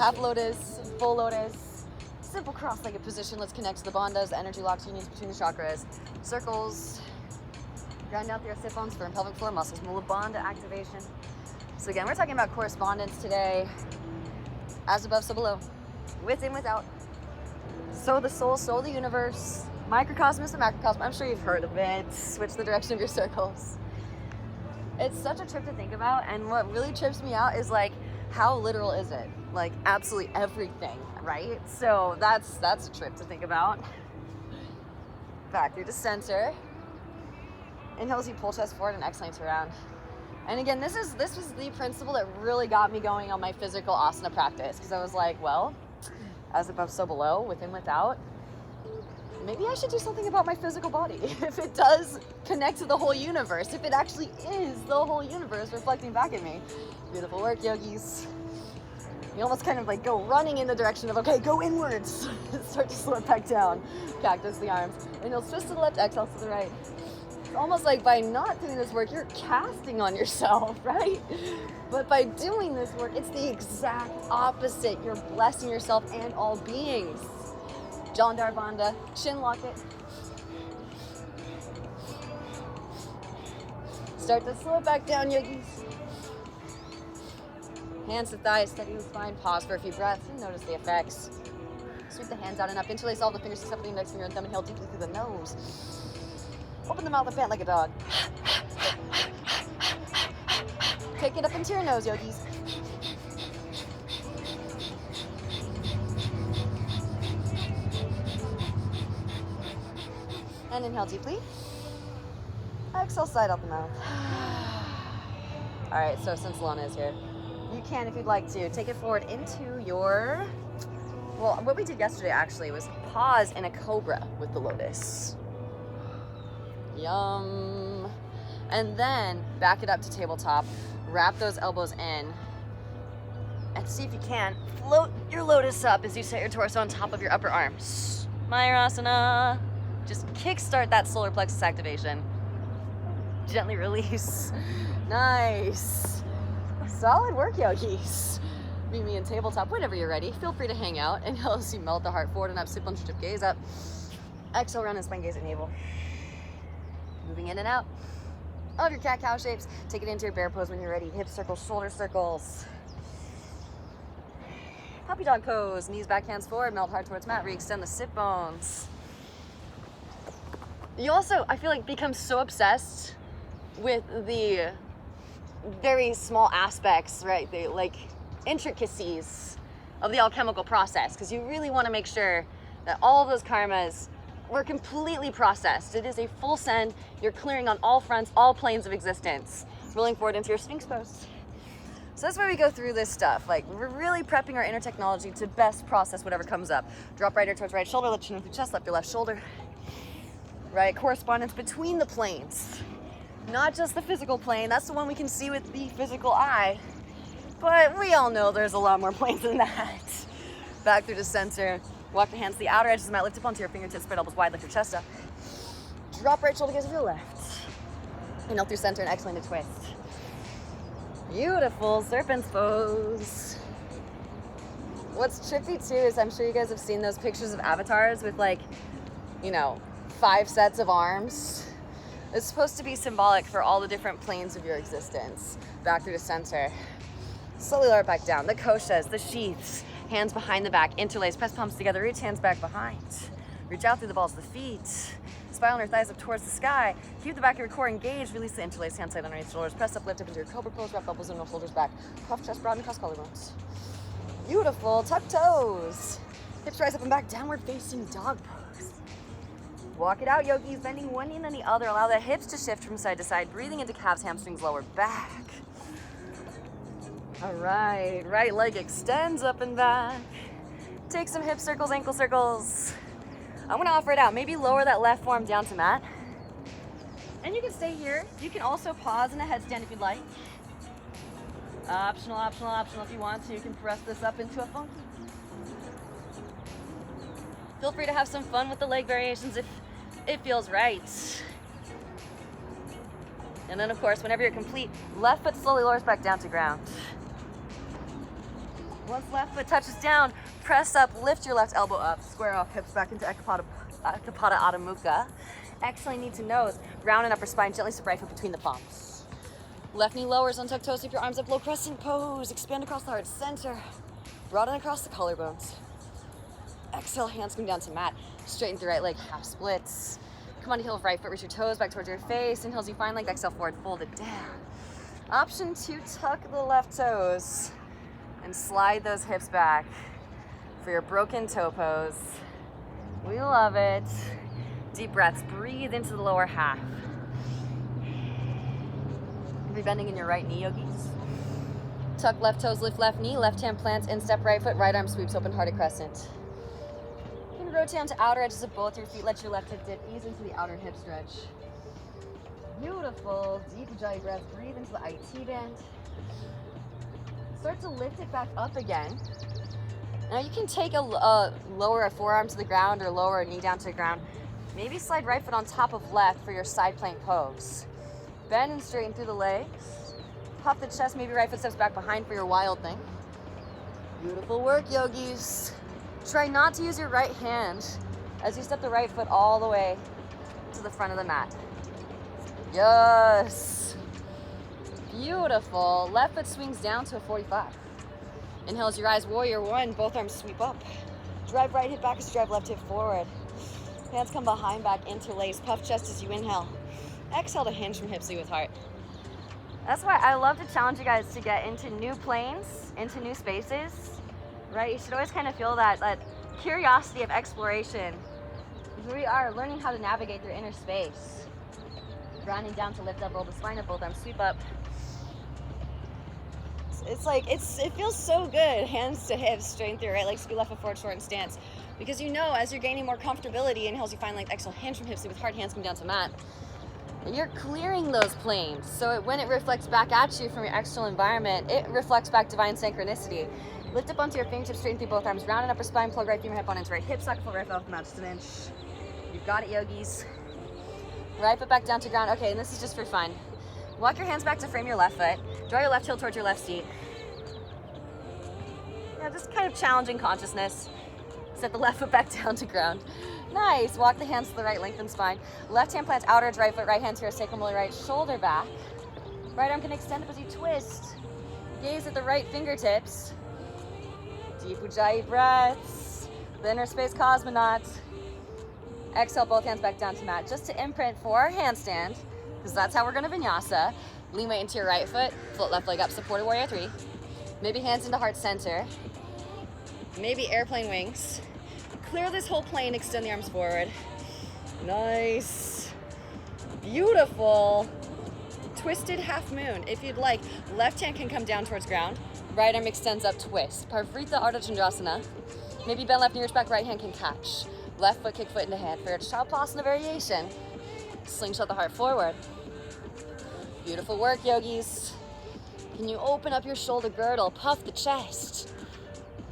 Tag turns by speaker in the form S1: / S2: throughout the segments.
S1: half lotus, full lotus, simple cross-legged position. Let's connect to the bandhas, the energy locks, unions between the chakras. Circles, ground out the sit bones, firm pelvic floor muscles, mula bandha activation. So again, we're talking about correspondence today. As above, so below. Within, without. So the soul, so the universe. Microcosm is the macrocosm. I'm sure you've heard of it. Switch the direction of your circles. It's such a trip to think about, and what really trips me out is like, how literal is it? Like absolutely everything, right? So that's a trip to think about. Back through to center. Inhale as you pull chest forward and exhale to round. And again, this was the principle that really got me going on my physical asana practice, because I was like, well, as above, so below, within, without. Maybe I should do something about my physical body. If it does connect to the whole universe, if it actually is the whole universe reflecting back at me. Beautiful work, yogis. You almost kind of like go running in the direction of, okay, go inwards. Start to slow it back down. Cactus the arms. And you'll twist to the left, exhale to the right. It's almost like by not doing this work, you're casting on yourself, right? But by doing this work, it's the exact opposite. You're blessing yourself and all beings. Jalandhar bandha, chin lock it. Start to slow it back down, yogis. Hands to thighs, steady the spine. Pause for a few breaths and notice the effects. Sweep the hands out and up. Interlace all the fingers except for the index finger and thumb. Inhale deeply through the nose. Open the mouth and pant like a dog. Pick it up into your nose, yogis. And inhale deeply. Exhale, slide out the mouth. All right, so since Lana is here, you can, if you'd like to, take it forward into your, well, what we did yesterday actually was pause in a cobra with the lotus. Yum. And then back it up to tabletop, wrap those elbows in, and see if you can float your lotus up as you set your torso on top of your upper arms. Mayurasana. Just kickstart that solar plexus activation. Gently release. Nice. Solid work, yogis. Meet me in tabletop whenever you're ready. Feel free to hang out. Inhale as you melt the heart forward and up. Sit bones, strip gaze up. Exhale, round and spine, gaze at navel. Moving in and out of your cat-cow shapes. Take it into your bear pose when you're ready. Hip circles, shoulder circles. Puppy dog pose. Knees back, hands forward. Melt heart towards mat. Re-extend the sit bones. You also, I feel like, become so obsessed with the very small aspects, right? The like intricacies of the alchemical process, because you really want to make sure that all of those karmas were completely processed. It is a full send. You're clearing on all fronts, all planes of existence. Rolling forward into your Sphinx pose. So that's why we go through this stuff. Like, we're really prepping our inner technology to best process whatever comes up. Drop right ear towards right shoulder, lift chin through chest, left your left shoulder. Right, correspondence between the planes. Not just the physical plane, that's the one we can see with the physical eye. But we all know there's a lot more planes than that. Back through the center. Walk the hands to the outer edges of the mat, lift up onto your fingertips, spread elbows wide, lift your chest up. Drop right shoulder, gaze to the left. Inhale through center and exhale to twist. Beautiful serpent's pose. What's trippy too is I'm sure you guys have seen those pictures of avatars with like, you know, 5 sets of arms. It's supposed to be symbolic for all the different planes of your existence. Back through the center. Slowly lower back down. The koshas, the sheaths, hands behind the back, interlace, press palms together, reach hands back behind. Reach out through the balls of the feet. Spine on your thighs up towards the sky. Keep the back of your core engaged. Release the interlace, hand side underneath shoulders. Press up, lift up into your cobra pose. Wrap elbows and no shoulders back. Puff chest, broaden, cross collarbones. Beautiful. Tuck toes. Hips rise up and back. Downward facing dog pose. Walk it out, yogis. Bending one knee and then the other. Allow the hips to shift from side to side. Breathing into calves, hamstrings, lower back. All right. Right leg extends up and back. Take some hip circles, ankle circles. I'm gonna offer it out. Maybe lower that left forearm down to mat. And you can stay here. You can also pause in a headstand if you'd like. Optional, optional, optional. If you want to, you can press this up into a funky. Feel free to have some fun with the leg variations if it feels right. And then, of course, whenever you're complete, left foot slowly lowers back down to ground. Once left foot touches down, press up, lift your left elbow up, square off, hips back into Ekapada Adho Mukha. Exhaling knee to nose, round and upper spine, gently step right foot between the palms. Left knee lowers, untuck toes, sweep your arms up, low crescent pose, expand across the heart center, broaden across the collarbones. Exhale, hands come down to mat, straighten through right leg, half splits. Come on to heel of right foot, reach your toes back towards your face, inhale as you find length, exhale forward, fold it down. Option 2, tuck the left toes and slide those hips back for your broken toe pose. We love it. Deep breaths, breathe into the lower half. Be bending in your right knee, yogis. Tuck left toes, lift left knee, left hand plants, instep right foot, right arm sweeps, open hearted crescent. You can rotate onto outer edges of both your feet, let your left hip dip, ease into the outer hip stretch. Beautiful, deep ujjayi breath, breathe into the IT band. Start to lift it back up again. Now you can take lower a forearm to the ground or lower a knee down to the ground. Maybe slide right foot on top of left for your side plank pose. Bend and straighten through the legs. Puff the chest, maybe right foot steps back behind for your wild thing. Beautiful work, yogis. Try not to use your right hand as you step the right foot all the way to the front of the mat. Yes. Beautiful. Left foot swings down to a 45. Inhale as you rise, warrior one, both arms sweep up. Drive right hip back as you drive left hip forward. Hands come behind back, interlace, puff chest as you inhale. Exhale to hinge from hipsy with heart. That's why I love to challenge you guys to get into new planes, into new spaces, right? You should always kind of feel that curiosity of exploration. We are learning how to navigate through inner space. Grounding down to lift up, roll the spine up, both arms sweep up. It feels so good. Hands to hips, straighten through right leg, scoot left foot forward, shorten stance. Because you know, as you're gaining more comfortability, inhale as you find length, exhale, hinge from hipsy with heart, hands come down to mat. And you're clearing those planes. So when it reflects back at you from your external environment, it reflects back divine synchronicity. Lift up onto your fingertips, straighten through both arms, round and upper spine, plug right femur hip on into right hip, socket full right foot off the mat, just an inch. You've got it, yogis. Right foot back down to ground. Okay, and this is just for fun. Walk your hands back to frame your left foot. Draw your left heel towards your left seat. Yeah, just kind of challenging consciousness. Set the left foot back down to ground. Nice. Walk the hands to the right, lengthen spine. Left hand plants outer edge, right foot, right hand to your sacrum, roll your right shoulder back. Right arm can extend up as you twist. Gaze at the right fingertips. Deep ujjayi breaths. The inner space cosmonaut. Exhale, both hands back down to mat. Just to imprint for our handstand, because that's how we're going to vinyasa. Lean weight into your right foot. Float left leg up, supported warrior three. Maybe hands into heart center. Maybe airplane wings. Clear this whole plane, extend the arms forward. Nice. Beautiful. Twisted half moon. If you'd like, left hand can come down towards ground. Right arm extends up, twist. Parvrita Ardha Chandrasana. Maybe bend left knee, reach back, right hand can catch. Left foot, kick foot into hand for your Shavasana variation. Slingshot the heart forward. Beautiful work, yogis. Can you open up your shoulder girdle, puff the chest.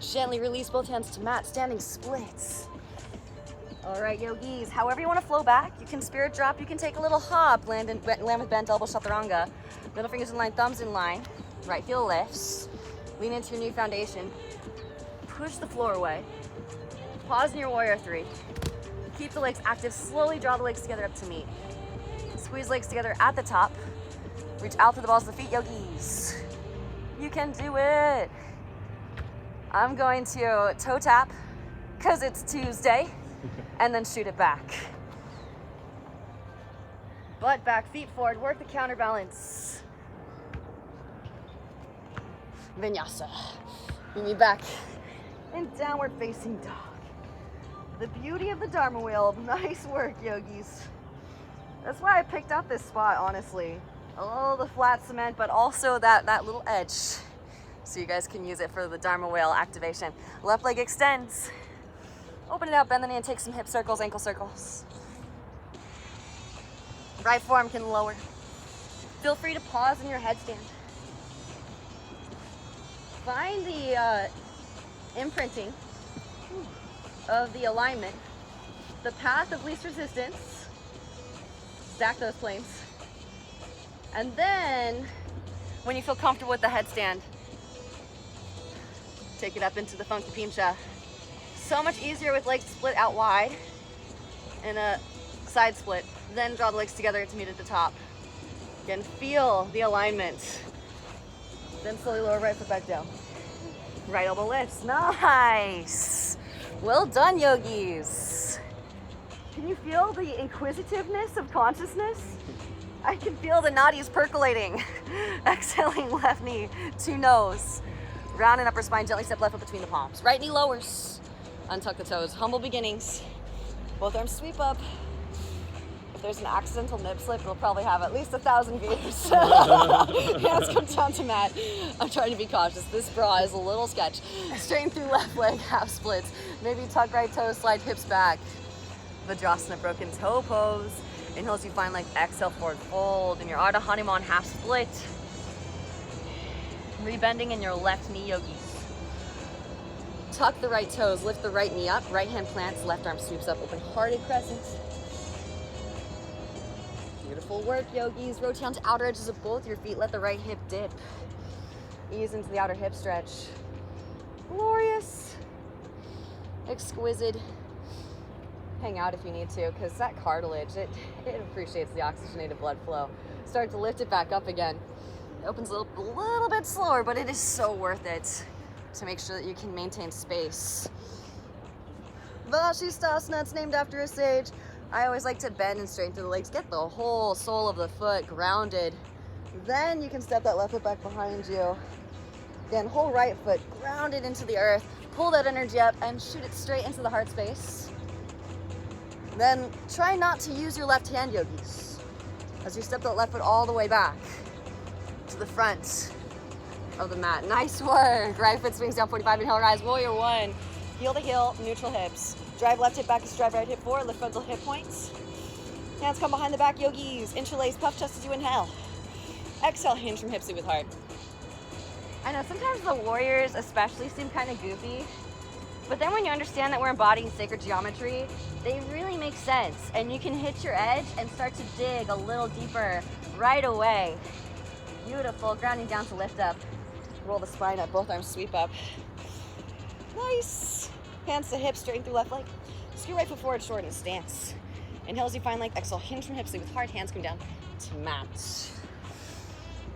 S1: Gently release both hands to mat, standing splits. All right, yogis, however you want to flow back, you can spirit drop, you can take a little hop, land with bent elbow, chaturanga. Middle fingers in line, thumbs in line. Right heel lifts. Lean into your new foundation. Push the floor away. Pause in your warrior three. Keep the legs active, slowly draw the legs together up to meet. Squeeze legs together at the top. Reach out through the balls of the feet, yogis. You can do it. I'm going to toe tap, because it's Tuesday, and then shoot it back. Butt back, feet forward, work the counterbalance. Vinyasa. Bring me back in downward facing dog. The beauty of the Dharma wheel. Nice work, yogis. That's why I picked out this spot, honestly. Oh, the flat cement, but also that little edge. So you guys can use it for the Dharma whale activation. Left leg extends. Open it out, bend the knee and take some hip circles, ankle circles. Right forearm can lower. Feel free to pause in your headstand. Find the imprinting of the alignment, the path of least resistance. Stack those planes. And then, when you feel comfortable with the headstand, Take it up into the funky pincha. So much easier with legs split out wide in a side split. Then draw the legs together to meet at the top. Again, feel the alignment. Then slowly lower right foot back down. Right elbow lifts. Nice. Well done, yogis. Can you feel the inquisitiveness of consciousness? I can feel the nadis percolating. Exhaling left knee to nose. Round and upper spine, gently step left foot between the palms. Right knee lowers. Untuck the toes. Humble beginnings. Both arms sweep up. If there's an accidental nip slip, it'll probably have at least 1,000 views. Hands come down to mat. I'm trying to be cautious. This bra is a little sketch. Straighten through left leg, half splits. Maybe tuck right toes, slide hips back. Vajrasana, broken toe pose. Inhale as you find length, exhale, forward fold. In your Ardha Hanuman, half split. Rebending in your left knee, yogis. Tuck the right toes, lift the right knee up. Right hand plants, left arm sweeps up, open-hearted crescent. Beautiful work, yogis. Rotate onto outer edges of both your feet. Let the right hip dip. Ease into the outer hip stretch. Glorious. Exquisite. Hang out if you need to, because that cartilage, it appreciates the oxygenated blood flow. Start to lift it back up again. It opens a little bit slower, but it is so worth it to make sure that you can maintain space. Vashisthasana, it's named after a sage. I always like to bend and straighten through the legs. Get the whole sole of the foot grounded. Then you can step that left foot back behind you. Again, whole right foot grounded into the earth. Pull that energy up and shoot it straight into the heart space. Then try not to use your left hand, yogis, as you step that left foot all the way back to the front of the mat. Nice work. Right foot swings down 45, inhale, rise, warrior one. Heel to heel, neutral hips. Drive left hip back, drive right hip forward, lift frontal hip points. Hands come behind the back, yogis. Interlace, puff chest as you inhale. Exhale, hinge from hipsy with heart. I know sometimes the warriors especially seem kind of goofy, but then when you understand that we're embodying sacred geometry, they really make sense. And you can hit your edge and start to dig a little deeper right away. Beautiful, grounding down to lift up. Roll the spine up, both arms sweep up. Nice. Hands to hips, straighten through left leg. Scoot right foot forward, shorten stance. Inhale as you find length, exhale, hinge from hipsy with hard hands come down to mat.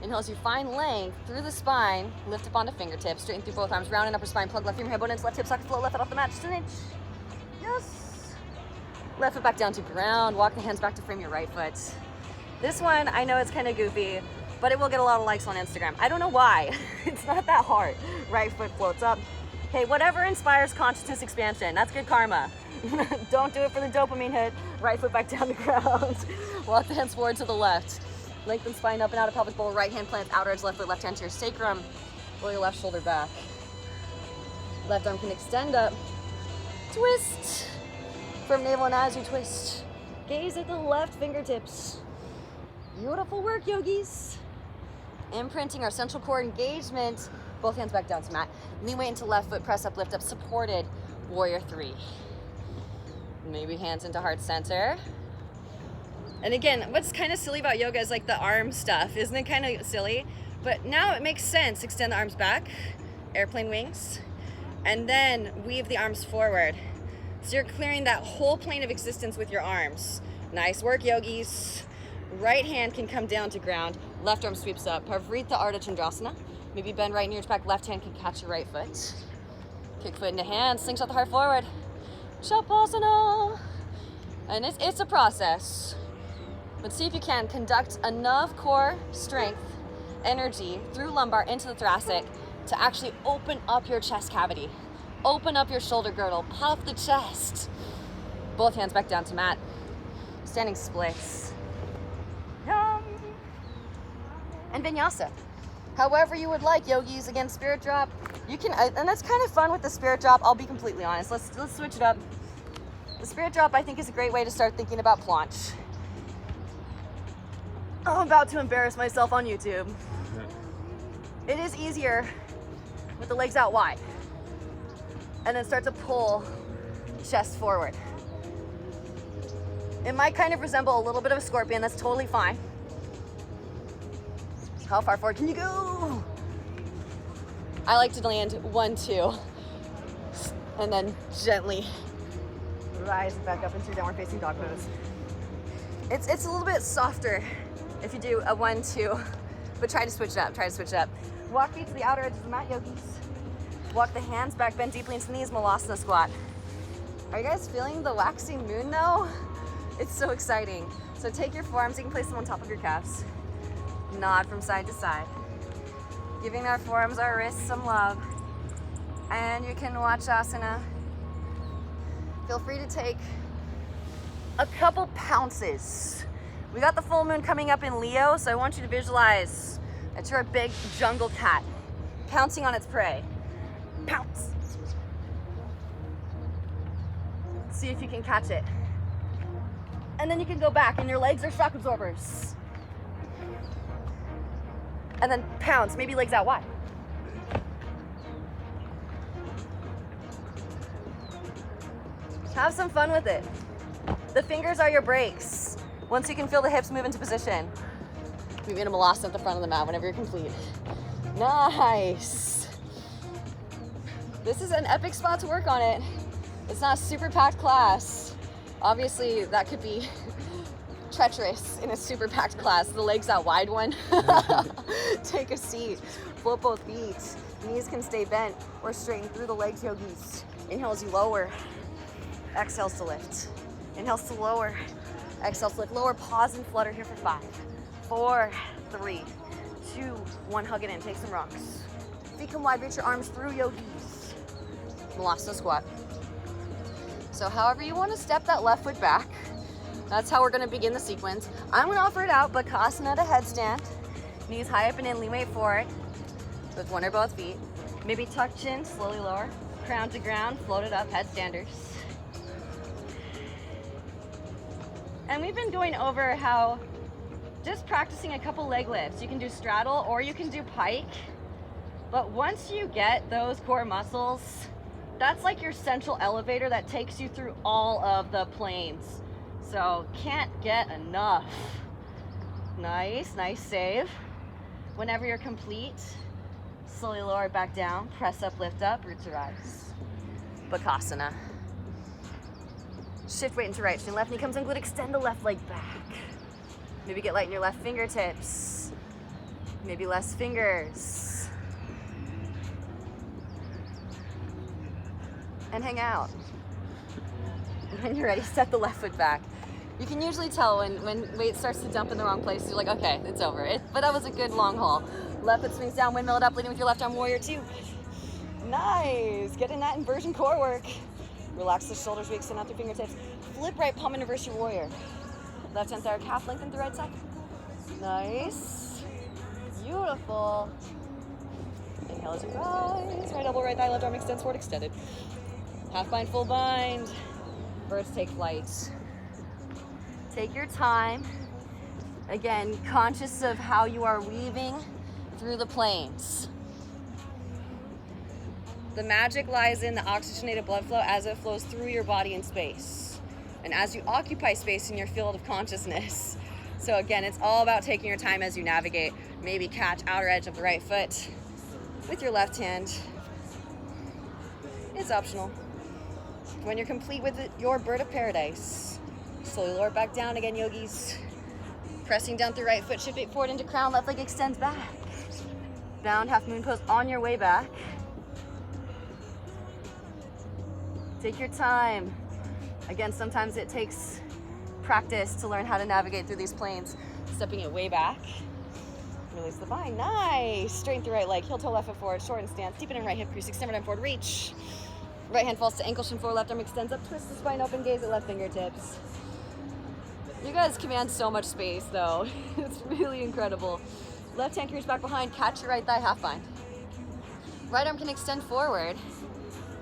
S1: Inhale as you find length through the spine, lift up onto fingertips, straighten through both arms, round and upper spine, plug left femur, hip bone into left hip socket, float left foot off the mat, just an inch. Yes. Left foot back down to ground, walk the hands back to frame your right foot. This one, I know it's kind of goofy, but it will get a lot of likes on Instagram. I don't know why. It's not that hard. Right foot floats up. Okay, whatever inspires consciousness expansion, that's good karma. Don't do it for the dopamine hit. Right foot back down to ground. Walk the hands forward to the left. Lengthen spine up and out of pelvic bowl. Right hand plants outer edge left foot, left hand to your sacrum. Roll your left shoulder back. Left arm can extend up. Twist. From navel and as you twist. Gaze at the left fingertips. Beautiful work, yogis. Imprinting our central core engagement. Both hands back down to mat. Lean weight into left foot, press up, lift up, supported. Warrior three. Maybe hands into heart center. And again, what's kind of silly about yoga is like the arm stuff. Isn't it kind of silly? But now it makes sense. Extend the arms back, airplane wings, and then weave the arms forward. So you're clearing that whole plane of existence with your arms. Nice work, yogis. Right hand can come down to ground. Left arm sweeps up. Parvrita Ardha Chandrasana. Maybe bend right knee back. Left hand can catch your right foot. Kick foot into hand. Slingshot the heart forward. Shavasana. And it's a process. But see if you can conduct enough core strength, energy through lumbar into the thoracic to actually open up your chest cavity. Open up your shoulder girdle. Puff the chest. Both hands back down to mat. Standing splits. Yum. And vinyasa. However you would like, yogis. Again, spirit drop. You can, and that's kind of fun with the spirit drop. I'll be completely honest. Let's switch it up. The spirit drop, I think, is a great way to start thinking about planche. I'm about to embarrass myself on YouTube. It is easier with the legs out wide. And then start to pull chest forward. It might kind of resemble a little bit of a scorpion. That's totally fine. How far forward can you go? I like to land 1, 2, and then gently rise back up into downward facing dog pose. It's a little bit softer if you do a 1, 2, but try to switch it up, Walk feet to the outer edge of the mat, yogis. Walk the hands back, bend deeply into the knees, malasana squat. Are you guys feeling the waxing moon though? It's so exciting. So take your forearms, you can place them on top of your calves. Nod from side to side. Giving our forearms, our wrists some love. And you can watch asana. Feel free to take a couple pounces. We got the full moon coming up in Leo, so I want you to visualize that you're a big jungle cat pouncing on its prey. Pounce. See if you can catch it. And then you can go back, and your legs are shock absorbers. And then pounce, maybe legs out wide. Have some fun with it. The fingers are your brakes. Once you can feel the hips move into position. Move into malasana at the front of the mat whenever you're complete. Nice. This is an epic spot to work on it. It's not a super packed class. Obviously, that could be treacherous in a super packed class. The legs out wide one. Take a seat. Float both feet. Knees can stay bent or straighten through the legs, yogis. Inhale as you lower. Exhales to lift. Inhales to lower. Exhales to lift. Lower, pause and flutter here for 5, 4, 3, 2, 1. Hug it in. Take some rocks. Feet come wide. Reach your arms through, yogis. Malasana squat. So however you want to step that left foot back, that's how we're going to begin the sequence. I'm going to offer it out, Bakasana to headstand. Knees high up and in, lean weight forward with one or both feet. Maybe tuck chin, slowly lower. Crown to ground, float it up, headstanders. And we've been going over how just practicing a couple leg lifts. You can do straddle or you can do pike. But once you get those core muscles, that's like your central elevator that takes you through all of the planes. So can't get enough. Nice, nice save. Whenever you're complete, slowly lower it back down, press up, lift up, root to rise. Bakasana. Shift weight into right shin. Left knee comes in, glute, extend the left leg back. Maybe get light in your left fingertips. Maybe less fingers. And hang out. When you're ready, step the left foot back. You can usually tell when weight starts to dump in the wrong place. You're like, okay, it's over. But that was a good long haul. Left foot swings down, windmill it up, leading with your left arm, warrior 2. Nice. Getting that inversion core work. Relax the shoulders, we extend out through fingertips. Flip right palm and reverse your warrior. Left hand thigh calf, lengthen the right side. Nice. Beautiful. Inhale as you rise. Right elbow, right thigh, left arm extends forward, extended. Half bind, full bind. Birds take flight. Take your time. Again, conscious of how you are weaving through the planes. The magic lies in the oxygenated blood flow as it flows through your body in space. And as you occupy space in your field of consciousness. So again, it's all about taking your time as you navigate. Maybe catch outer edge of the right foot with your left hand. It's optional. When you're complete with your bird of paradise, slowly lower back down again, yogis. Pressing down through right foot, shift weight forward into crown, left leg extends back. Bound half moon pose on your way back. Take your time. Again, sometimes it takes practice to learn how to navigate through these planes. Stepping it way back. Release the bind. Nice. Straighten through right leg, heel toe left foot forward, shorten stance, deepen in right hip crease, extend right arm forward, reach. Right hand falls to ankle, shin forward, left arm extends up, twist the spine open, gaze at left fingertips. You guys command so much space though. It's really incredible. Left hand can reach back behind, catch your right thigh, half bind. Right arm can extend forward.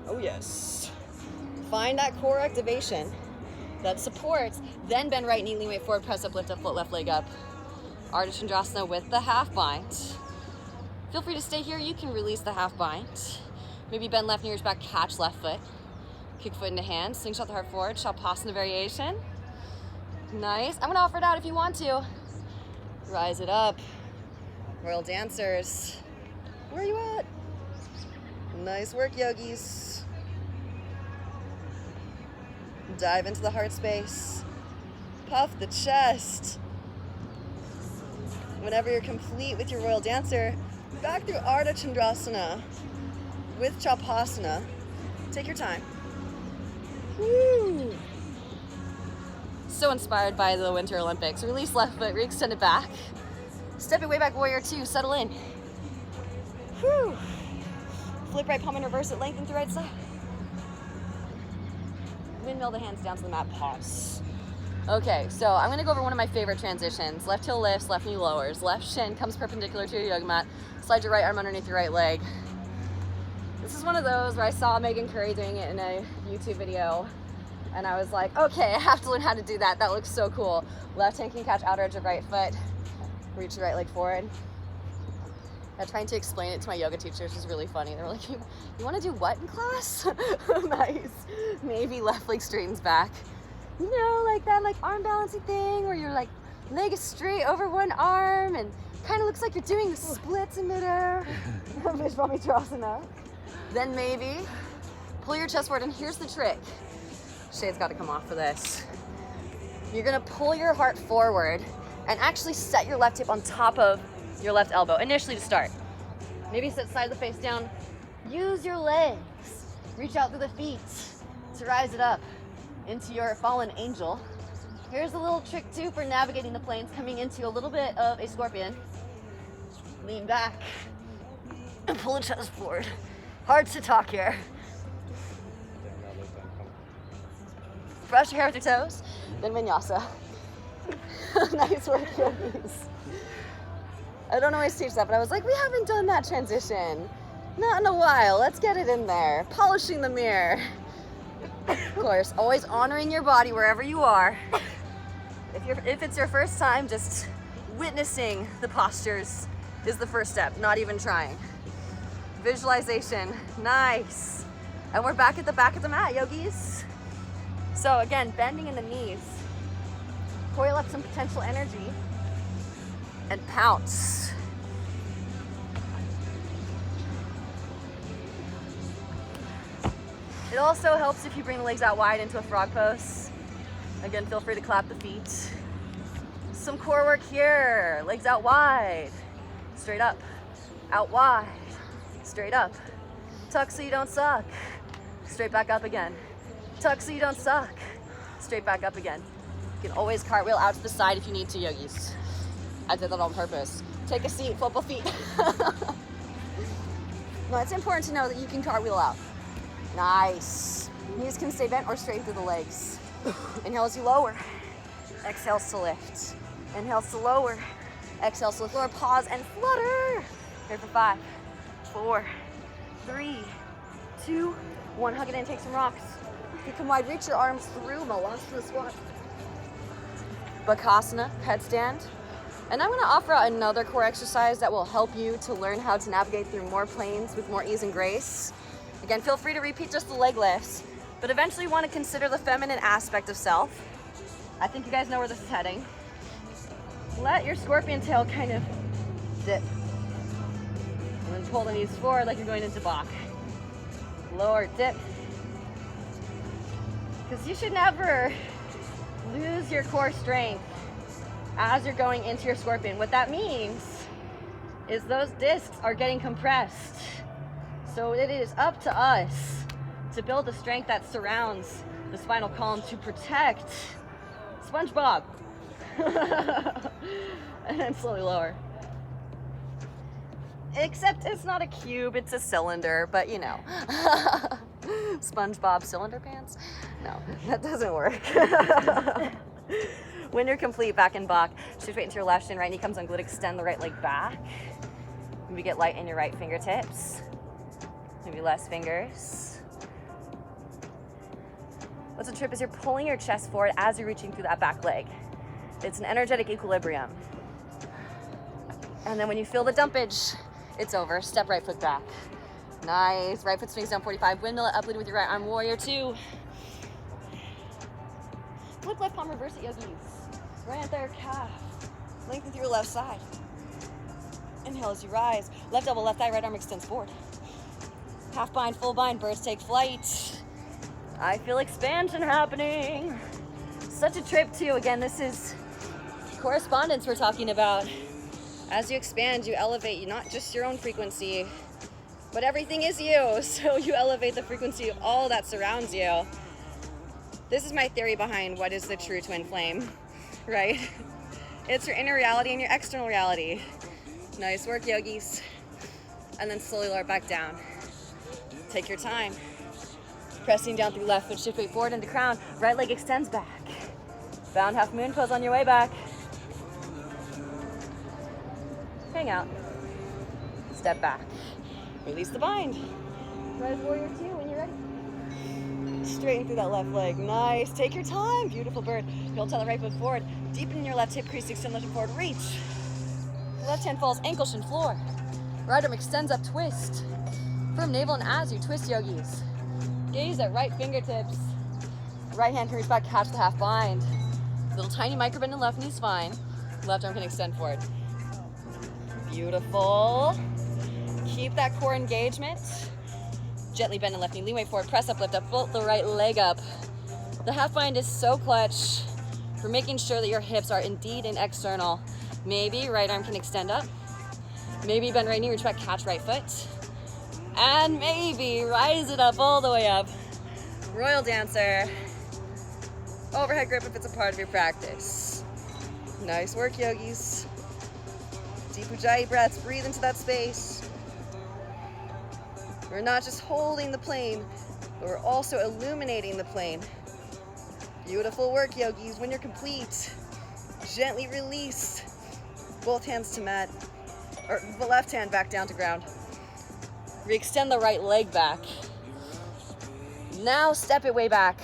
S1: Oh yes. Find that core activation that supports, then bend right knee, lean weight forward, press up, lift up, float left leg up. Ardha Chandrasana with the half bind. Feel free to stay here, you can release the half bind. Maybe bend left knee, reach back, catch left foot. Kick foot into hand, slingshot the heart forward, Shavasana variation. Nice, I'm gonna offer it out if you want to. Rise it up. Royal dancers, where are you at? Nice work, yogis. Dive into the heart space. Puff the chest. Whenever you're complete with your royal dancer, back through Ardha Chandrasana with Chapasana. Take your time. Woo! So inspired by the Winter Olympics. Release left foot, re-extend it back. Step it way back, warrior two, settle in. Whew. Flip right palm and reverse it, lengthen through right side. Windmill the hands down to the mat, pause. Okay, so I'm gonna go over one of my favorite transitions. Left heel lifts, left knee lowers. Left shin comes perpendicular to your yoga mat. Slide your right arm underneath your right leg. This is one of those where I saw Megan Curry doing it in a YouTube video, and I was like, okay, I have to learn how to do that. That looks so cool. Left hand can catch outer edge of right foot. Reach your right leg forward. I'm trying to explain it to my yoga teachers is really funny. They were like, you want to do what in class? Nice. Maybe left leg straightens back. You know, like that like arm balancing thing where your like leg is straight over one arm and kind of looks like you're doing the splits in midair. Vishvamitrasana. Then maybe pull your chest forward, and here's the trick. Shade's got to come off for this. You're gonna pull your heart forward and actually set your left hip on top of your left elbow, initially to start. Maybe sit side of the face down. Use your legs. Reach out through the feet to rise it up into your fallen angel. Here's a little trick too for navigating the planes, coming into a little bit of a scorpion. Lean back and pull the chest forward. Hard to talk here. Brush your hair with your toes, then vinyasa. Nice work, yogis. I don't always teach that, but I was like, we haven't done that transition. Not in a while. Let's get it in there. Polishing the mirror. Of course, always honoring your body wherever you are. If it's your first time, just witnessing the postures is the first step, not even trying. Visualization, nice. And we're back at the back of the mat, yogis. So again, bending in the knees. Coil up some potential energy and pounce. It also helps if you bring the legs out wide into a frog pose. Again, feel free to clap the feet. Some core work here. Legs out wide, straight up, out wide, straight up. Tuck so you don't suck. Straight back up again. Tuck so you don't suck. Straight back up again. You can always cartwheel out to the side if you need to, yogis. I did that on purpose. Take a seat, flip a feet. No, it's important to know that you can cartwheel out. Nice. Knees can stay bent or straight through the legs. Inhale as you lower. Exhale to lift. Inhale to lower. Exhale to lift. Lower, pause and flutter. Here for 5, 4, 3, 2, 1. Hug it in, take some rocks. If you come wide, reach your arms through Malasana squat. Bakasana, headstand. And I'm gonna offer out another core exercise that will help you to learn how to navigate through more planes with more ease and grace. Again, feel free to repeat just the leg lifts, but eventually you want to consider the feminine aspect of self. I think you guys know where this is heading. Let your scorpion tail kind of dip. And then pull the knees forward like you're going into Bach. Lower, dip. Because you should never lose your core strength as you're going into your scorpion. What that means is those discs are getting compressed. So it is up to us to build the strength that surrounds the spinal column to protect SpongeBob. And then slowly lower. Except it's not a cube, it's a cylinder, but you know. SpongeBob cylinder pants? No, that doesn't work. When you're complete, back in Bach, shift weight into your left shin, right knee comes unglued, extend the right leg back. Maybe get light in your right fingertips. Maybe less fingers. What's a trip is you're pulling your chest forward as you're reaching through that back leg. It's an energetic equilibrium. And then when you feel the dumpage, it's over. Step right foot back. Nice. Right foot swings down 45. Windmill it up, lead with your right arm. Warrior two. Flip left palm, reverse it, yogis. Right there, calf. Lengthen through your left side. Inhale as you rise. Left elbow, left thigh, right arm extends forward. Half bind, full bind, birds take flight. I feel expansion happening. Such a trip too. Again, this is correspondence we're talking about. As you expand, you elevate not just your own frequency, but everything is you. So you elevate the frequency of all that surrounds you. This is my theory behind what is the true twin flame, right? It's your inner reality and your external reality. Nice work, yogis. And then slowly lower it back down. Take your time. Pressing down through left foot, shift weight forward into crown. Right leg extends back. Bound half moon pose on your way back. Hang out. Step back. Release the bind. Rise warrior 2 when you're ready. Straighten through that left leg. Nice. Take your time. Beautiful bird. Heel tail the right foot forward. Deepen your left hip crease. Extend left foot forward. Reach. Left hand falls. Ankle shin floor. Right arm extends up. Twist. Firm navel and as you twist, yogis. Gaze at right fingertips. Right hand can reach back. Catch the half bind. Little tiny micro bend in left knee spine. Left arm can extend forward. Beautiful. Keep that core engagement. Gently bend the left knee, lean weight forward, press up, lift up, float the right leg up. The half bind is so clutch for making sure that your hips are indeed and external. Maybe right arm can extend up. Maybe bend right knee, reach back, catch right foot. And maybe rise it up all the way up. Royal dancer. Overhead grip if it's a part of your practice. Nice work, yogis. Deep ujjayi breaths, breathe into that space. We're not just holding the plane, but we're also illuminating the plane. Beautiful work, yogis. When you're complete, gently release both hands to mat, or the left hand back down to ground. Re-extend the right leg back. Now step it way back.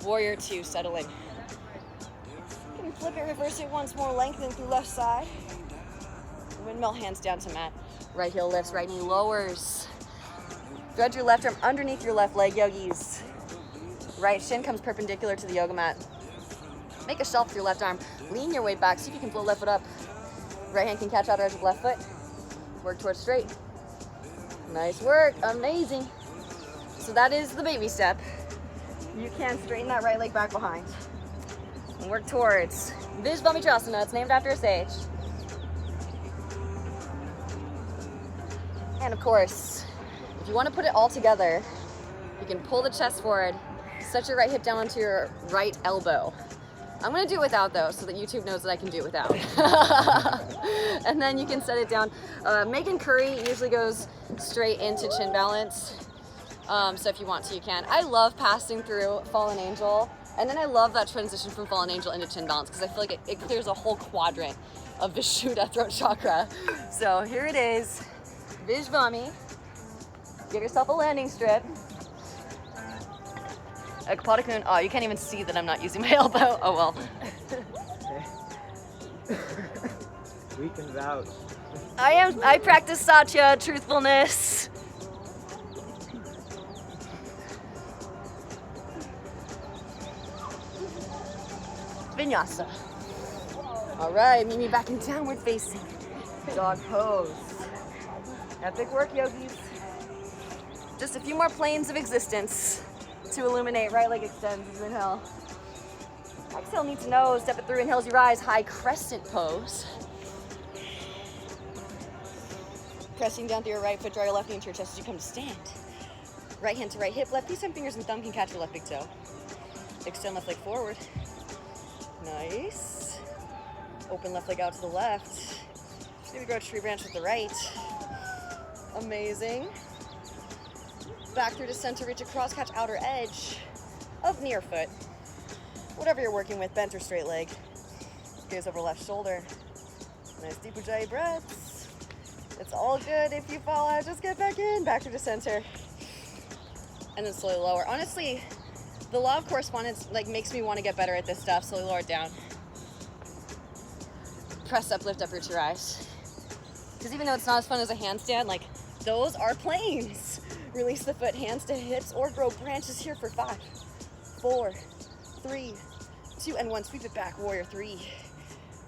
S1: Warrior 2, settle in. You can flip it, reverse it once more, lengthen through left side. Windmill, hands down to mat. Right heel lifts, right knee lowers. Thread your left arm underneath your left leg, yogis. Right shin comes perpendicular to the yoga mat. Make a shelf with your left arm. Lean your weight back, see if you can float left foot up. Right hand can catch outer edge of left foot. Work towards straight. Nice work, amazing. So that is the baby step. You can straighten that right leg back behind. And work towards Vijvamitrasana. It's named after a sage. And of course, if you want to put it all together, you can pull the chest forward, set your right hip down onto your right elbow. I'm going to do it without though, so that YouTube knows that I can do it without. And then you can set it down. Megan Curry usually goes straight into chin balance. So if you want to, you can. I love passing through Fallen Angel. And then I love that transition from Fallen Angel into chin balance because I feel like it clears a whole quadrant of Vishuddha throat chakra. So here it is. Vijvami. Give yourself a landing strip. Ekpadakun. Oh, you can't even see that I'm not using my elbow. Oh well.
S2: We can vouch.
S1: I practice satya, truthfulness. Vinyasa. All right, meet me back in downward facing dog pose. Epic work, yogis. Just a few more planes of existence to illuminate. Right leg extends as inhale. Exhale, knee to nose, step it through, inhale as you rise, high crescent pose. Pressing down through your right foot, draw your left knee into your chest as you come to stand. Right hand to right hip, left peace sign fingers and thumb can catch your left big toe. Extend left leg forward. Nice. Open left leg out to the left. Maybe grow a tree branch with the right. Amazing. Back through to center, reach across, catch outer edge of knee or foot. Whatever you're working with, bent or straight leg. Gaze over left shoulder. Nice deep ujjayi breaths. It's all good if you fall out, just get back in. Back through to center. And then slowly lower. Honestly, the law of correspondence makes me want to get better at this stuff. Slowly lower it down. Press up, lift up, reach your eyes. Because even though it's not as fun as a handstand, those are planes. Release the foot, hands to hips, or grow branches here for 5, 4, 3, 2, and 1. Sweep it back, warrior 3.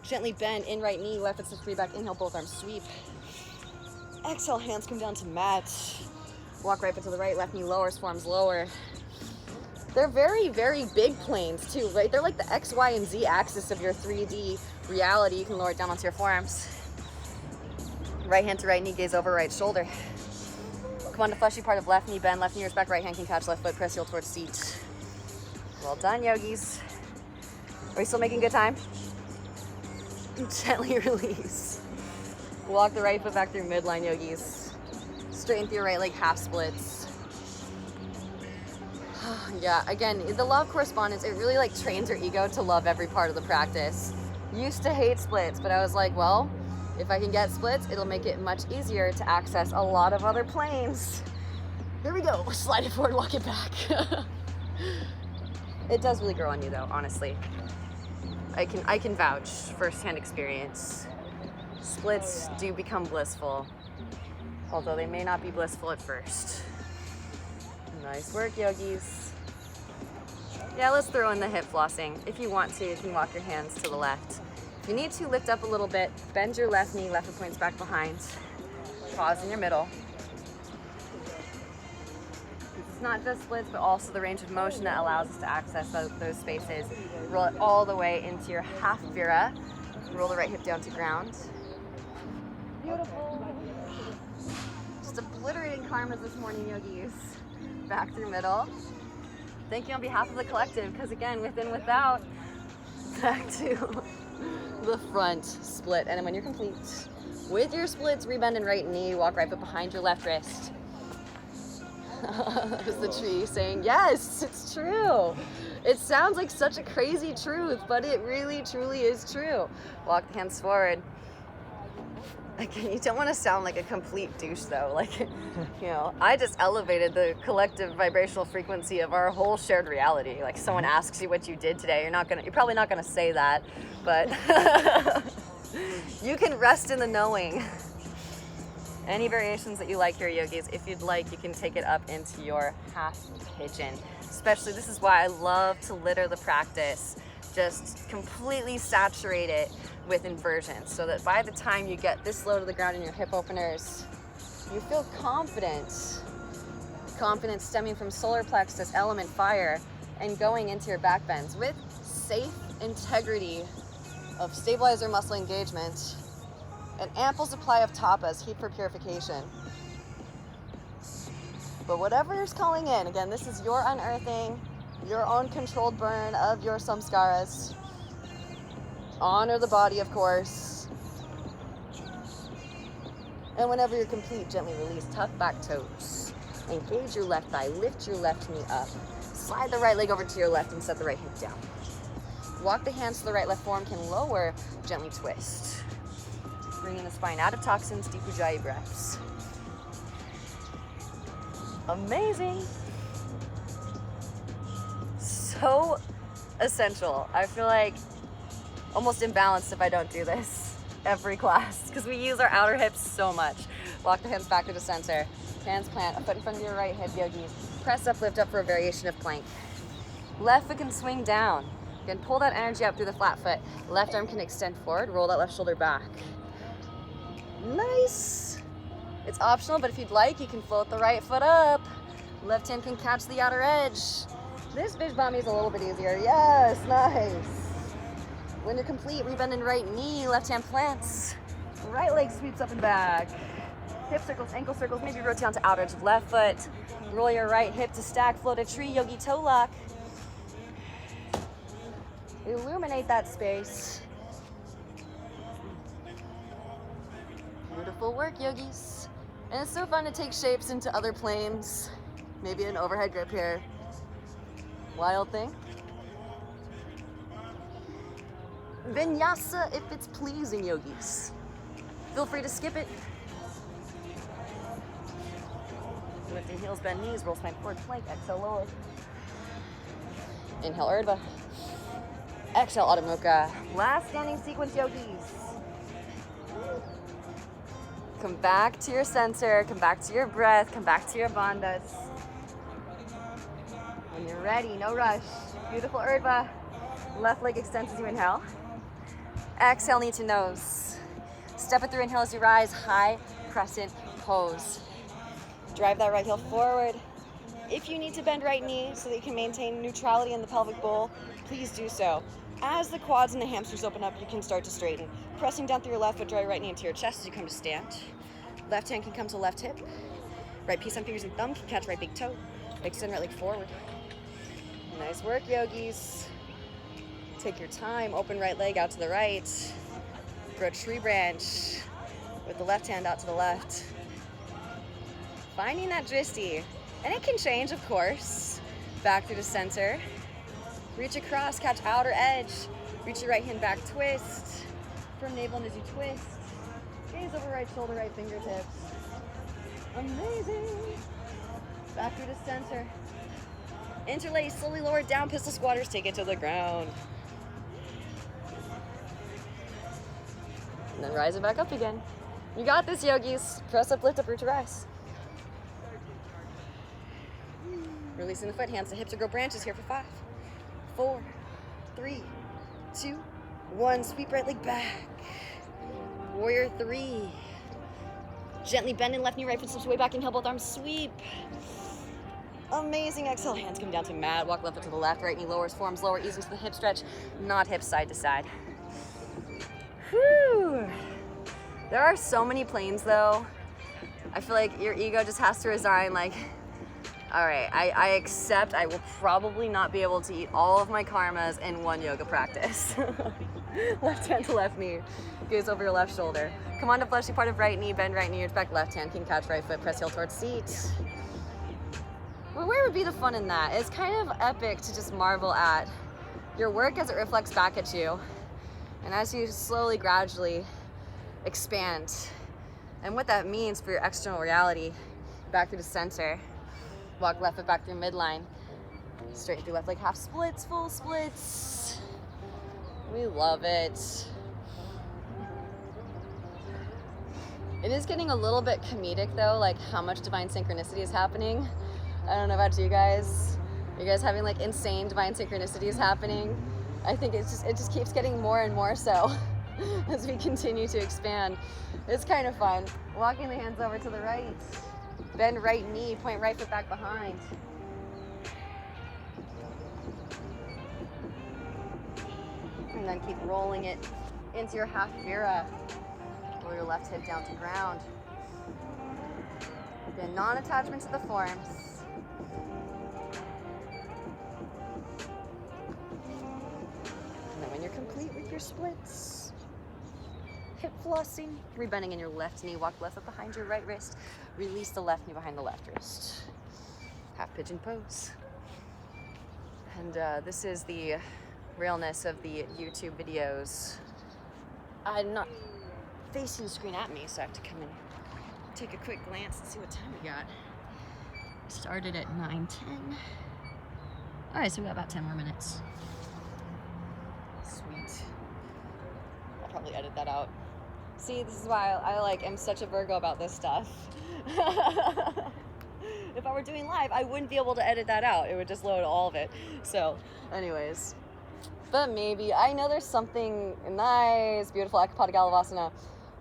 S1: Gently bend in right knee, left foot sits free back. Inhale, both arms sweep. Exhale, hands come down to mat. Walk right foot to the right, left knee lowers, forearms lower. They're very, very big planes too, right? They're like the X, Y, and Z axis of your 3D reality. You can lower it down onto your forearms. Right hand to right knee, gaze over right shoulder. Come on to fleshy part of left knee, bend left knee, back, right hand can catch left foot, press heel towards seat. Well done, yogis. Are we still making good time? Gently release. Walk the right foot back through midline, yogis. Straighten through your right leg, half splits. Yeah, again, the law of correspondence, it really like trains your ego to love every part of the practice. Used to hate splits, but I was like, well, if I can get splits, it'll make it much easier to access a lot of other planes. Here we go. Slide it forward, walk it back. It does really grow on you though, honestly. I can vouch, firsthand experience. Splits do become blissful, although they may not be blissful at first. Nice work, yogis. Yeah, let's throw in the hip flossing. If you want to, you can walk your hands to the left. If you need to, lift up a little bit, bend your left knee, left foot points back behind. Pause in your middle. It's not just splits, but also the range of motion that allows us to access those spaces. Roll it all the way into your half vira. Roll the right hip down to ground. Beautiful. Just obliterating karmas this morning, yogis. Back through middle. Thank you on behalf of the collective, because again, within, without, back to the front split. And then when you're complete with your splits, rebend in right knee, walk right foot behind your left wrist. There's the tree saying, yes, it's true. It sounds like such a crazy truth, but it really, truly is true. Walk the hands forward. Again, you don't want to sound like a complete douche though. Like, you know, I just elevated the collective vibrational frequency of our whole shared reality. Like someone asks you what you did today, you're probably not gonna say that, but you can rest in the knowing. Any variations that you like here, yogis, if you'd like, you can take it up into your half pigeon. Especially, this is why I love to litter the practice. Just completely saturate it with inversions so that by the time you get this low to the ground in your hip openers, you feel confident. Confidence stemming from solar plexus, element fire, and going into your back bends with safe integrity of stabilizer muscle engagement, an ample supply of tapas, heat for purification. But whatever is calling in, again, this is your unearthing, your own controlled burn of your samskaras. Honor the body, of course. And whenever you're complete, gently release, tuck back toes. Engage your left thigh, lift your left knee up. Slide the right leg over to your left and set the right hip down. Walk the hands to the right, left forearm can lower, gently twist. Bringing the spine out of toxins, deep ujjayi breaths. Amazing. So essential. I feel like almost imbalanced if I don't do this every class because we use our outer hips so much. Walk the hands back to the center. Hands plant, a foot in front of your right hip, yogis. Press up, lift up for a variation of plank. Left foot can swing down. Again, pull that energy up through the flat foot. Left arm can extend forward, roll that left shoulder back. Nice. It's optional, but if you'd like, you can float the right foot up. Left hand can catch the outer edge. This Vijbami is a little bit easier. Yes, nice. When you're complete, rebend in right knee, left hand plants. Right leg sweeps up and back. Hip circles, ankle circles, maybe rotate onto outer edge of left foot. Roll your right hip to stack, float a tree, yogi toe lock. Illuminate that space. Beautiful work, yogis. And it's so fun to take shapes into other planes. Maybe an overhead grip here. Wild thing. Vinyasa if it's pleasing, yogis. Feel free to skip it. Lifting heels, bend knees, roll spine forward, plank, exhale, lower. Inhale, Urdhva. Exhale, Adho Mukha. Last standing sequence, yogis. Come back to your center, come back to your breath, come back to your bandhas. When you're ready, no rush. Beautiful Urdhva. Left leg extends as you inhale. Exhale, knee to nose. Step it through, inhale as you rise, high crescent pose. Drive that right heel forward. If you need to bend right knee so that you can maintain neutrality in the pelvic bowl, please do so. As the quads and the hamstrings open up, you can start to straighten. Pressing down through your left foot, draw your right knee into your chest as you come to stand. Left hand can come to left hip. Right peace on fingers and thumb can catch right big toe. Extend right leg forward. Nice work, yogis. Take your time, open right leg out to the right. Grow tree branch with the left hand out to the left. Finding that dristi. And it can change, of course. Back through the center. Reach across, catch outer edge. Reach your right hand back, twist. From navel as you twist. Gaze over right shoulder, right fingertips. Amazing. Back through the center. Interlace, slowly lower it down, pistol squatters, take it to the ground. And then rise it back up again. You got this, yogis. Press up, lift up, root to rise. Releasing the foot, hands to hips to grow branches here for 5, 4, 3, 2, 1. Sweep right leg back. Warrior 3. Gently bending left knee, right foot slips way back. Inhale, both arms sweep. Amazing. Exhale, hands come down to mat. Walk left foot to the left, right knee lowers, forearms lower, easing to the hip stretch, not hips side to side. Whew. There are so many planes though. I feel like your ego just has to resign, like, all right, I accept I will probably not be able to eat all of my karmas in one yoga practice. Left hand to left knee, gaze over your left shoulder. Come on to fleshy part of right knee, bend right knee, reach back, left hand can catch right foot, press heel towards seat. Well, where would be the fun in that? It's kind of epic to just marvel at your work as it reflects back at you. And as you slowly, gradually expand. And what that means for your external reality, back through the center. Walk left foot back through midline. Straight through left leg, half splits, full splits. We love it. It is getting a little bit comedic though, like how much divine synchronicity is happening. I don't know about you guys. Are you guys having like insane divine synchronicities happening? I think it just keeps getting more and more so as we continue to expand. It's kind of fun. Walking the hands over to the right. Bend right knee, point right foot back behind. And then keep rolling it into your half vira. Roll your left hip down to ground. Again, non-attachment to the forms. And then when you're complete with your splits, hip flossing, rebending in your left knee, walk left foot behind your right wrist, release the left knee behind the left wrist. Half pigeon pose. And this is the realness of the YouTube videos. I'm not facing the screen at me, so I have to come and take a quick glance and see what time we got. Started at 9:10. All right, so we got about 10 more minutes. Sweet. I'll probably edit that out. See, this is why I like am such a Virgo about this stuff. If I were doing live, I wouldn't be able to edit that out. It would just load all of it. So, anyways. But maybe, I know there's something nice, beautiful Akapata Galavasana.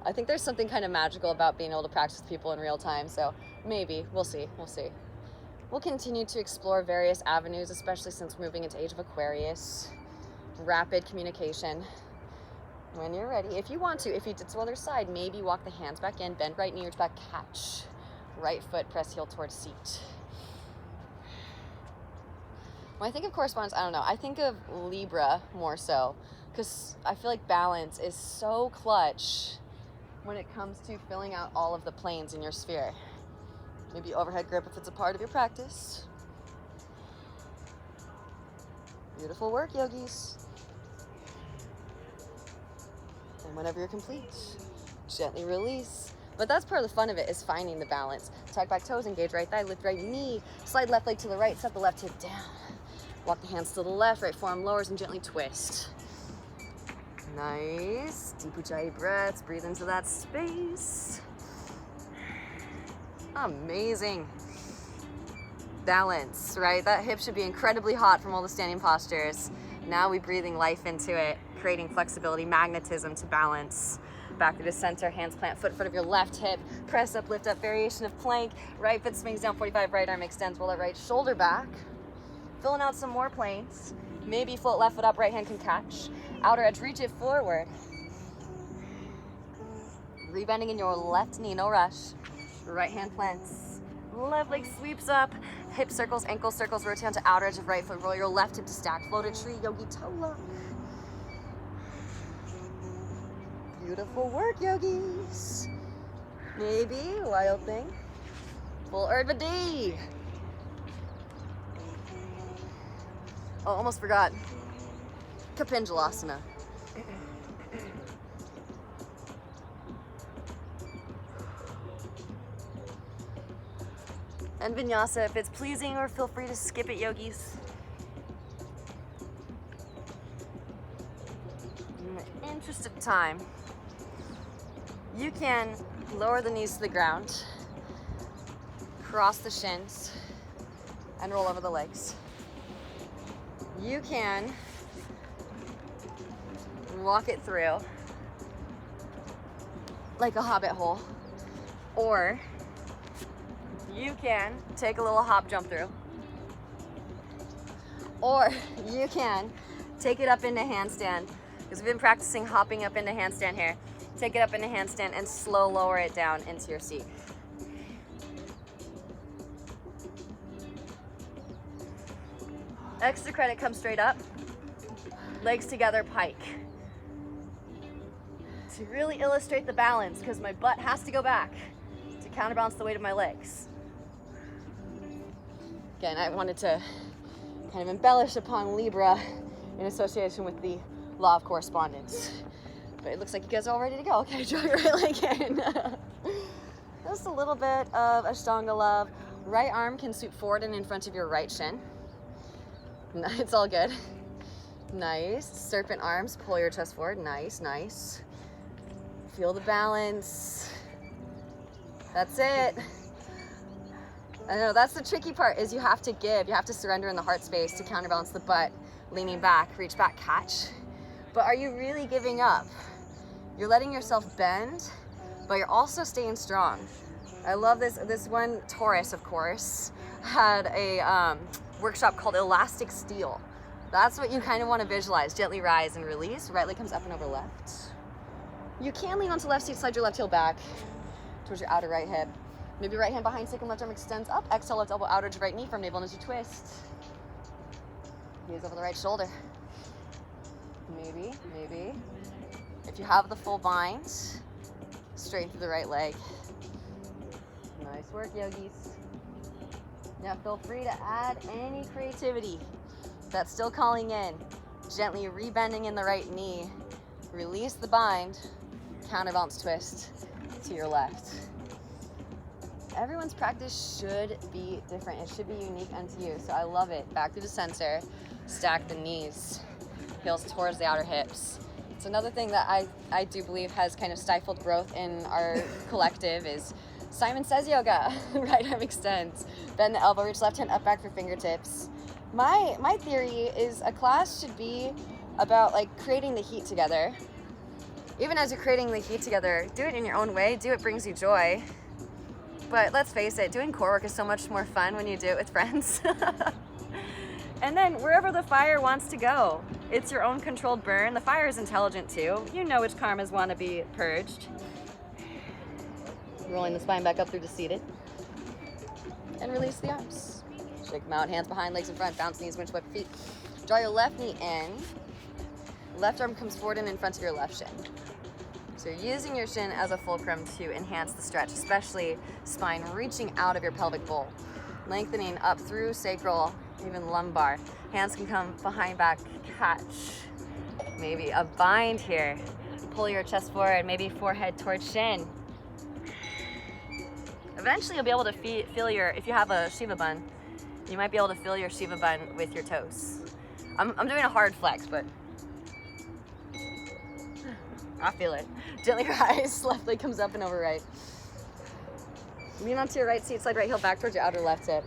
S1: I think there's something kind of magical about being able to practice with people in real time. So maybe, we'll see. We'll continue to explore various avenues, especially since we're moving into Age of Aquarius. Rapid communication. When you're ready, if you want to, if you did to the other side, maybe walk the hands back in, bend right knee, reach back, catch. Right foot, press heel towards seat. When I think of correspondence, I don't know, I think of Libra more so, because I feel like balance is so clutch when it comes to filling out all of the planes in your sphere. Maybe overhead grip if it's a part of your practice. Beautiful work, yogis. And whenever you're complete, gently release. But that's part of the fun of it, is finding the balance. Tuck back toes, engage right thigh, lift right knee, slide left leg to the right, set the left hip down. Walk the hands to the left, right forearm lowers and gently twist. Nice. Deep Ujjayi breaths, breathe into that space. Amazing. Balance, right? That hip should be incredibly hot from all the standing postures. Now we're breathing life into it, creating flexibility, magnetism to balance. back to the center, hands plant, foot in front of your left hip, press up, lift up, variation of plank, right foot swings down 45, right arm extends, roll that right shoulder back, filling out some more planes, maybe float left foot up, right hand can catch, outer edge, reach it forward, rebending in your left knee, no rush, right hand plants, left leg sweeps up, hip circles, ankle circles, rotate onto outer edge of right foot, roll your left hip to stack, floated tree, yogi toe look. Beautiful work, yogis. Maybe, wild thing. Full Urdhva D. Oh, almost forgot. Kapinjalasana. And vinyasa, if it's pleasing, or feel free to skip it, yogis. In the interest of time, you can lower the knees to the ground, cross the shins, and roll over the legs. You can walk it through like a hobbit hole, or you can take a little hop jump through, or you can take it up into handstand, because we've been practicing hopping up into handstand here. Take it up into handstand and slow lower it down into your seat. Extra credit, come straight up, legs together, pike. To really illustrate the balance, because my butt has to go back to counterbalance the weight of my legs. Again, I wanted to kind of embellish upon Libra in association with the law of correspondence. But it looks like you guys are all ready to go. Okay, draw your right leg in. Just a little bit of Ashtanga love. Right arm can sweep forward and in front of your right shin. It's all good. Nice. Serpent arms, pull your chest forward. Nice, nice. Feel the balance. That's it. I know, that's the tricky part, is you have to give. You have to surrender in the heart space to counterbalance the butt. Leaning back, reach back, catch. But are you really giving up? You're letting yourself bend, but you're also staying strong. I love this. This one, Taurus, of course, had a workshop called Elastic Steel. That's what you kind of want to visualize. Gently rise and release. Right leg comes up and over left. You can lean onto left seat, slide your left heel back towards your outer right hip. Maybe right hand behind, second left arm extends up. Exhale, left elbow, outer edge of right knee from navel into twist. Knees over the right shoulder. Maybe. If you have the full bind, straight through the right leg. Nice work, yogis. Now feel free to add any creativity that's still calling in. Gently rebending in the right knee. Release the bind, counterbalance twist to your left. Everyone's practice should be different. It should be unique unto you. So I love it. Back through the center, stack the knees, heels towards the outer hips. It's another thing that I do believe has kind of stifled growth in our collective is Simon Says yoga. Right arm extends. Bend the elbow, reach left hand up back for fingertips. My theory is a class should be about like creating the heat together. Even as you're creating the heat together, do it in your own way. Do what brings you joy. But let's face it, doing core work is so much more fun when you do it with friends. And then wherever the fire wants to go, it's your own controlled burn. The fire is intelligent too. You know which karmas want to be purged. Rolling the spine back up through to seated. And release the arms. Shake them out, hands behind, legs in front, bounce knees, windswept feet. Draw your left knee in. Left arm comes forward and in front of your left shin. So you're using your shin as a fulcrum to enhance the stretch, especially spine reaching out of your pelvic bowl. Lengthening up through sacral, even lumbar. Hands can come behind, back, catch. Maybe a bind here. Pull your chest forward, maybe forehead towards shin. Eventually you'll be able to feel your, if you have a Shiva bun, you might be able to feel your Shiva bun with your toes. I'm doing a hard flex, but I feel it. Gently rise, left leg comes up and over right. Lean onto your right seat, slide right heel back towards your outer left hip.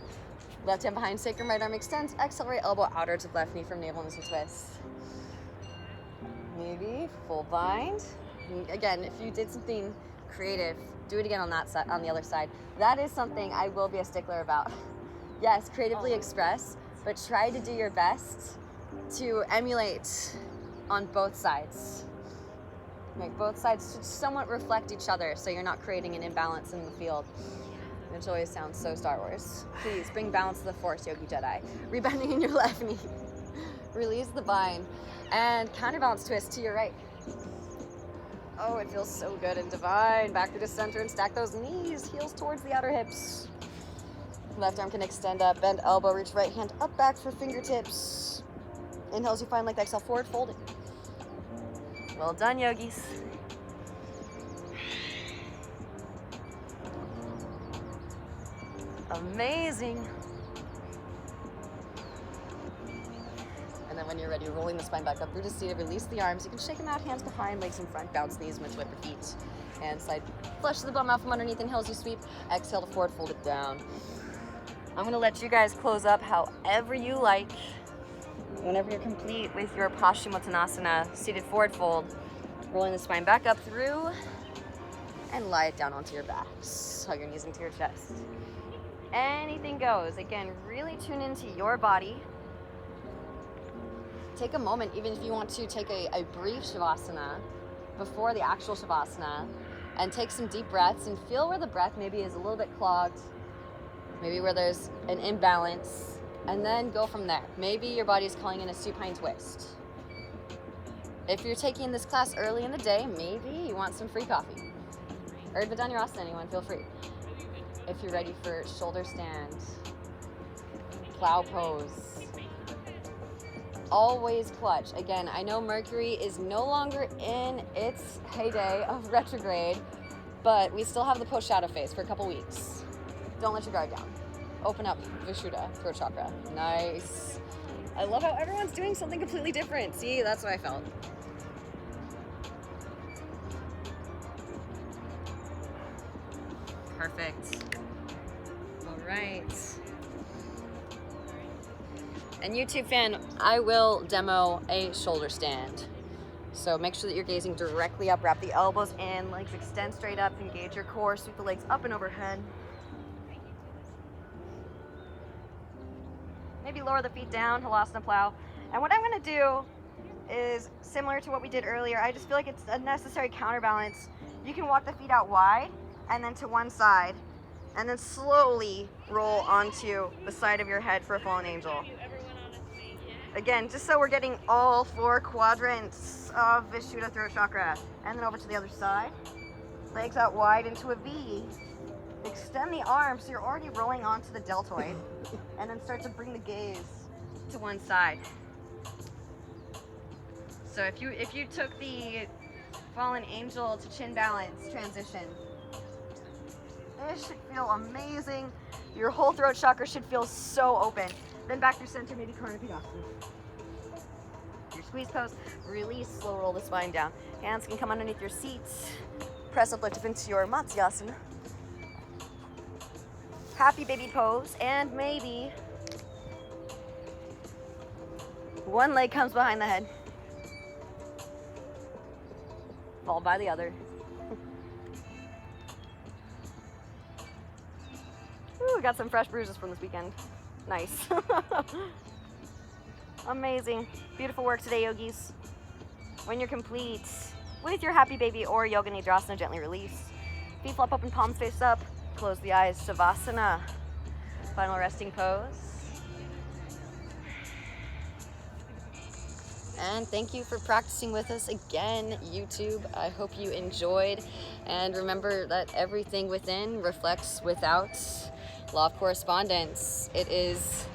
S1: Left hand behind sacrum, right arm extends. Exhale, right elbow outer to left knee from navel into twist. Maybe full bind. And again, if you did something creative, do it again on that side, on the other side. That is something I will be a stickler about. Yes, creatively express, but try to do your best to emulate on both sides. Like both sides should somewhat reflect each other, so you're not creating an imbalance in the field, which always sounds so Star Wars. Please bring balance to the Force, Yogi Jedi. Rebending in your left knee. Release the bind. And counterbalance twist to your right. Oh, it feels so good and divine. Back through the center and stack those knees. Heels towards the outer hips. Left arm can extend up, bend elbow, reach right hand up back for fingertips. Inhales, you find like exhale, forward folded. Well done, yogis. Amazing. And then when you're ready, rolling the spine back up through the seat, release the arms. You can shake them out, hands behind, legs in front, bounce knees, much whip your feet. And side flush the bum out from underneath, inhales you sweep, exhale to forward fold it down. I'm gonna let you guys close up however you like. Whenever you're complete with your Paschimottanasana, seated forward fold, rolling the spine back up through, and lie it down onto your backs. Hug your knees into your chest. Anything goes. Again, really tune into your body. Take a moment, even if you want to take a brief Shavasana before the actual Shavasana, and take some deep breaths and feel where the breath maybe is a little bit clogged, maybe where there's an imbalance, and then go from there. Maybe your body is calling in a supine twist. If you're taking this class early in the day, maybe you want some free coffee. Urdhva Dhanurasana, anyone, feel free. If you're ready for shoulder stand, plow pose, always clutch. Again, I know Mercury is no longer in its heyday of retrograde, but we still have the post shadow phase for a couple weeks. Don't let your guard down. Open up Vishuddha, throat chakra. Nice. I love how everyone's doing something completely different. See, that's what I felt. Perfect. All right. And YouTube fan, I will demo a shoulder stand. So make sure that you're gazing directly up, wrap the elbows in, legs extend straight up, engage your core, sweep the legs up and overhead. Maybe lower the feet down, Halasana plow. And what I'm gonna do is similar to what we did earlier. I just feel like it's a necessary counterbalance. You can walk the feet out wide and then to one side, and then slowly roll onto the side of your head for a fallen angel. Again, just so we're getting all 4 quadrants of Vishuddha throat chakra. And then over to the other side. Legs out wide into a V. Extend the arms so you're already rolling onto the deltoid. And then start to bring the gaze to one side. So if you took the fallen angel to chin balance transition, this should feel amazing. Your whole throat chakra should feel so open. Then back through center, maybe Karnapidasana. Your squeeze pose, release, slow roll the spine down. Hands can come underneath your seats. Press up, lift up into your Matsyasana. Happy baby pose, and maybe one leg comes behind the head, followed by the other. Ooh, we got some fresh bruises from this weekend. Nice. Amazing. Beautiful work today, yogis. When you're complete with your happy baby or yoga nidrasana, gently release. Feet flop open, palms face up. Close the eyes, savasana. Final resting pose. And thank you for practicing with us again, YouTube. I hope you enjoyed. And remember that everything within reflects without. Law of correspondence. It is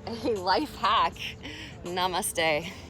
S1: a life hack. Namaste.